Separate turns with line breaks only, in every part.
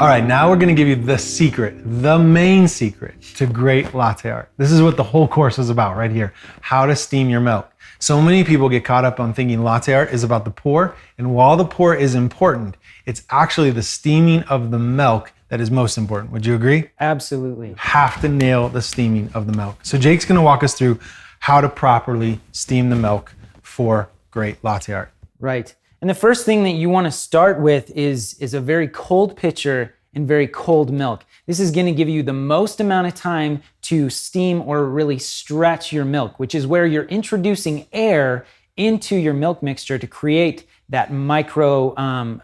All right, now we're gonna give you the secret, the main secret to great latte art. This is what the whole course is about right here, how to steam your milk. So many people get caught up on thinking latte art is about the pour, and while the pour is important, it's actually the steaming of the milk that is most important. Would you agree?
Absolutely.
You have to nail the steaming of the milk. So Jake's gonna walk us through how to properly steam the milk for great latte art.
Right. And the first thing that you want to start with is a very cold pitcher and very cold milk. This is going to give you the most amount of time to steam or really stretch your milk, which is where you're introducing air into your milk mixture to create that micro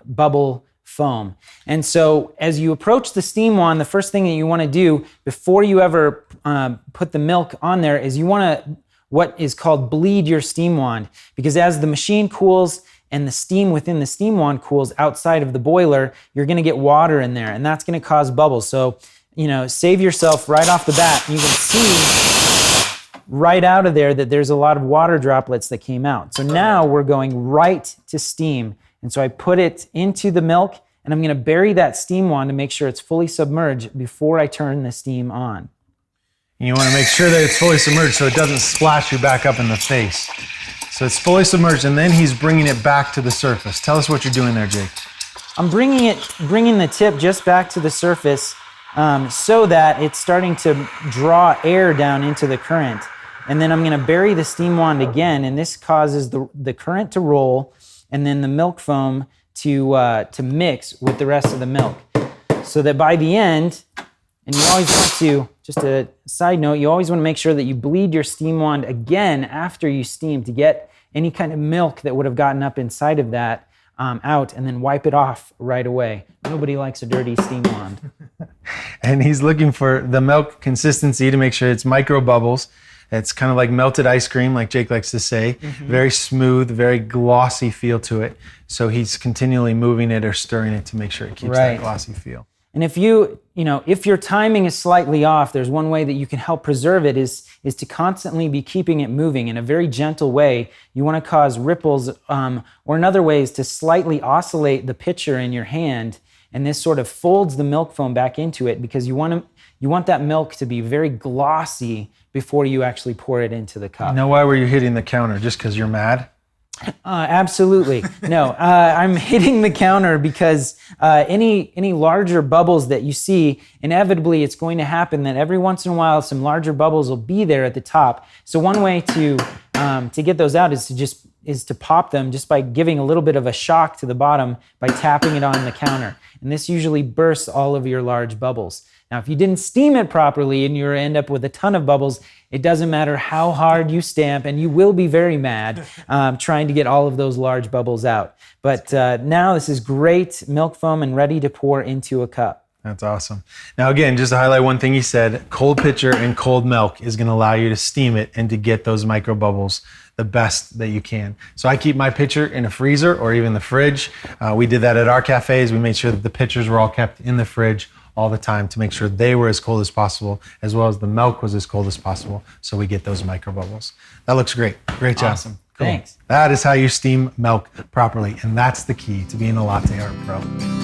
bubble foam. And so as you approach the steam wand, the first thing that you want to do before you ever put the milk on there is you want to what is called bleed your steam wand, because as the machine cools and the steam within the steam wand cools outside of the boiler, you're gonna get water in there and that's gonna cause bubbles. So, save yourself right off the bat. You can see right out of there that there's a lot of water droplets that came out. So now we're going right to steam. And so I put it into the milk and I'm gonna bury that steam wand to make sure it's fully submerged before I turn the steam on.
You want to make sure that it's fully submerged so it doesn't splash you back up in the face. So it's fully submerged and then he's bringing it back to the surface. Tell us what you're doing there, Jake.
I'm bringing the tip just back to the surface so that it's starting to draw air down into the current. And then I'm going to bury the steam wand again, and this causes the current to roll and then the milk foam to mix with the rest of the milk. So that by the end, and you always want to, just a side note, you always want to make sure that you bleed your steam wand again after you steam to get any kind of milk that would have gotten up inside of that out, and then wipe it off right away. Nobody likes a dirty steam wand.
And he's looking for the milk consistency to make sure it's micro bubbles. It's kind of like melted ice cream, like Jake likes to say. Mm-hmm. Very smooth, very glossy feel to it. So he's continually moving it or stirring it to make sure it keeps that glossy feel.
And if if your timing is slightly off, there's one way that you can help preserve it is to constantly be keeping it moving in a very gentle way. You want to cause ripples, or another way is to slightly oscillate the pitcher in your hand, and this sort of folds the milk foam back into it because you want that milk to be very glossy before you actually pour it into the cup.
Now, why were you hitting the counter? Just because you're mad?
Absolutely. No, I'm hitting the counter because any larger bubbles that you see, inevitably it's going to happen that every once in a while some larger bubbles will be there at the top. So one way to get those out is to pop them just by giving a little bit of a shock to the bottom by tapping it on the counter. And this usually bursts all of your large bubbles. Now, if you didn't steam it properly and you end up with a ton of bubbles, it doesn't matter how hard you stamp, and you will be very mad trying to get all of those large bubbles out. But now this is great milk foam and ready to pour into a cup.
That's awesome. Now, again, just to highlight one thing he said, cold pitcher and cold milk is going to allow you to steam it and to get those micro bubbles the best that you can. So I keep my pitcher in a freezer or even the fridge. We did that at our cafes. We made sure that the pitchers were all kept in the fridge all the time to make sure they were as cold as possible, as well as the milk was as cold as possible, so we get those micro bubbles. That looks great. Great job.
Awesome.
Cool.
Thanks.
That is how you steam milk properly, and that's the key to being a Latte Art Pro.